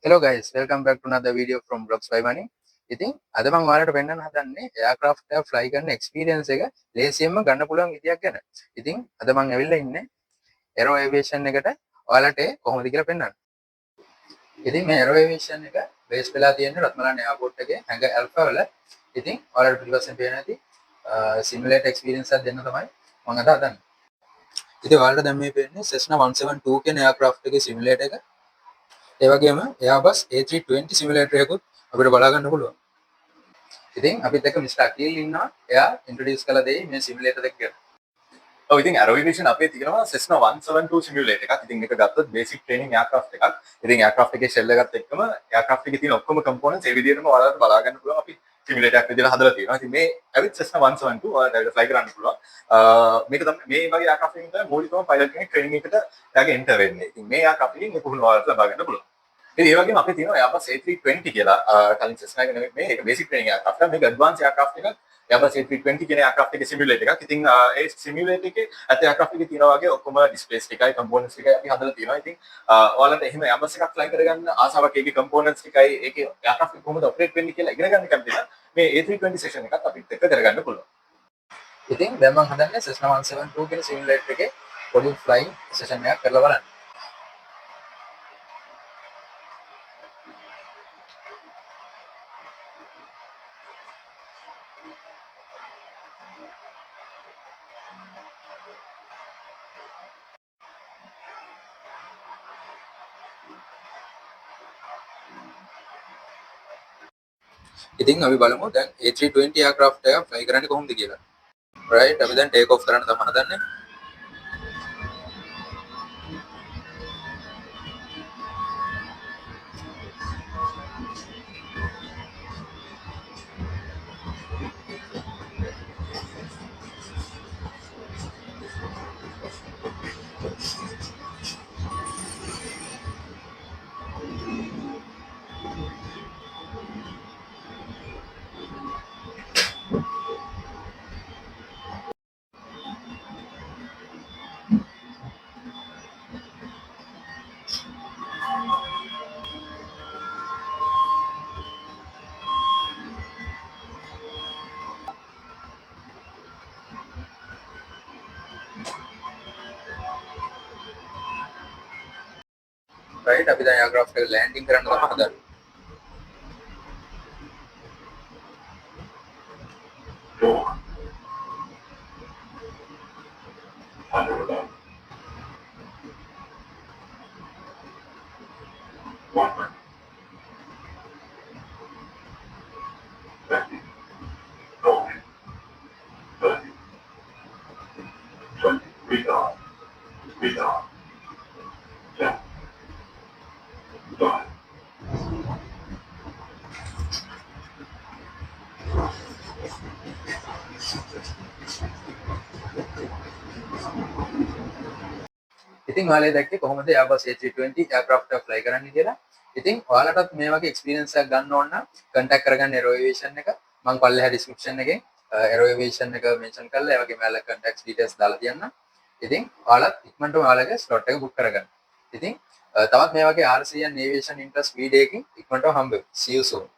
Hello guys, welcome back to another video from Blogs by Money. ඉතින් අද මම ඔයාලට පෙන්නන්න හදන්නේ එයාක්‍රාෆ්ට් එක ෆ්ලයි කරන එක්ස්පීරියන්ස් එක ලේසියෙන්ම ගන්න පුළුවන් විදියක් ගැන. ඉතින් අද මම ඇවිල්ලා ඉන්නේ Aero Aviation එකට ඔයාලට කොහොමද කියලා පෙන්නන්න. ඉතින් මේ Aero Aviation එක බේස් වෙලා තියෙන්නේ රත්මලාන එයාපෝට් එකේ හැඟ ඇල්ෆා වල. ඉතින් ඔයාලට පිටිපස්සෙන් පේන ඇති සිමුලේටර් එක්ස්පීරියන්ස් එකක් දෙන්න තමයි මම අද හදන්නේ. ඉතින් ඔයාලට දැන් මේ පේන්නේ Cessna 172 කියන එයාක්‍රාෆ්ට් එකේ සිමුලේටර් එක. ඒ වගේම Airbus A320 සිමුලේටර් එකකුත් අපිට බලා ගන්න පුළුවන්. ඉතින් අපිත් එක්ක මිස්ටර් අකිල් ඉන්නවා. එයා ඉන්ට්‍රොඩියුස් කරලා දෙයි මේ සිමුලේටර් එක ගැන. ඔව් ඉතින් Aero Aviation අපේ තියෙනවා Cessna 172 සිමුලේටර් එකක්. ඉතින් මේක ගත්තොත් බේසික් ට්‍රේනින් එයාක්‍රාෆ්ට් එකක්. ඉතින් එයාක්‍රාෆ්ට් එකේ ෂෙල් එකත් එක්කම එයාක්‍රාෆ්ට් එකේ තියෙන ඔක්කොම කම්පොනන්ට්ස් ඒ විදිහටම ඔයාලට බලා ගන්න පුළුවන්. අපි සිමුලේටර් එකක් විදිහට හදලා තියෙනවා. ඉතින් මේ ඇවිත් Cessna 172 ඔයාලට ඇවිල්ලා ෆ්ලයි කරන්න පුළුවන්. මේක තමයි මේ වගේ එයාක්‍රාෆ්ට් එකකින් තමයි මූලිකවම පයිලට් කෙනෙක් ට්‍රේනින් එකට එයාගේ එන්ටර් වෙන්නේ. ඉතින් මේ එයාක්‍රාෆ්ට් එකකින් මේ පුහුණුව ඔයාලට ලබා ගන්න පුළුවන්. ඉතින් ඒ වගේම අපේ තියෙනවා Airbus A320 කියලා කලින් Cessna එක නෙමෙයි මේක බේසික් ට්‍රේනින් එයාක්‍රාෆ්ට් එක. මේක ඇඩ්වාන්ස් එයාක්‍රාෆ්ට් එකක්. Airbus A320 කියන එයාක්‍රාෆ්ට් එකේ සිමුලේටර් එකක්. ඉතින් ඒ සිමුලේටර් එකේ ඇත එයාක්‍රාෆ්ට් එකේ තියෙනවා වගේ ඔක්කොම ඩිස්ප්ලේස් ටිකයි කම්පොනන්ට්ස් ටිකයි අපි හදලා තියෙනවා. ඉතින් ඔයාලට එහෙම Airbus එකක් ෆ්ලයි කරගන්න ආසාවක් ඒකේ කම්පොනන්ට්ස් ටිකයි ඒකේ එයාක්‍රාෆ්ට් එක කොහොමද ඔපරේට් වෙන්නේ කියලා ඉගෙන ගන්න කැමති නම් මේ A320 සෙෂන් එකත් අපිත් එක්ක කරගන්න පුළුවන්. ඉතින් දැන් මම හදන්නේ Cessna 172 කියන සිමුලේටර් එකේ පොඩි ෆ්ලයින් සෙෂන් එකක් කරලා බලන්න. ඉතින් අපි බලමු දැන් A320 එයාක්‍රාෆ්ට් එක ෆ්ලයි කරන්නේ කොහොමද කියලා. රයිට් අපි දැන් ටේක් ඔෆ් කරන්න තමයි හදන්නේ. රයිට් අපි දැන් එයාක්‍රාෆ්ට් එක ලෑන්ඩින් කරන්න තමයි හදන්නේ. ඉතින් ඔයාලා දැක්කේ කොහොමද Airbus A320 එයාක්‍රාෆ්ට් එක ෆ්ලයි කරන්න කියලා. ඉතින් ඔයාලටත් මේ වගේ එක්ස්පීරියන්ස් එකක් ගන්න ඕන නම් කන්ටැක්ට් කරගන්න Aero Aviation එක. මම පල්ලෙහා ඩිස්ක්‍රිප්ෂන් එකේ Aero Aviation එක මෙන්ෂන් කරලා ඒ වගේම ඔයාලා කන්ටැක්ට්ස් ඩීටේල්ස් දාලා තියන්න. ඉතින් ඔයාලත් ඉක්මනටම ඔයාලගේ ස්ලොට් එක බුක් කරගන්න. ඉතින් තවත් මේ වගේ RC and Aviation Interest video එකකින් ඉක්මනටම හම්බ වෙමු. See you soon.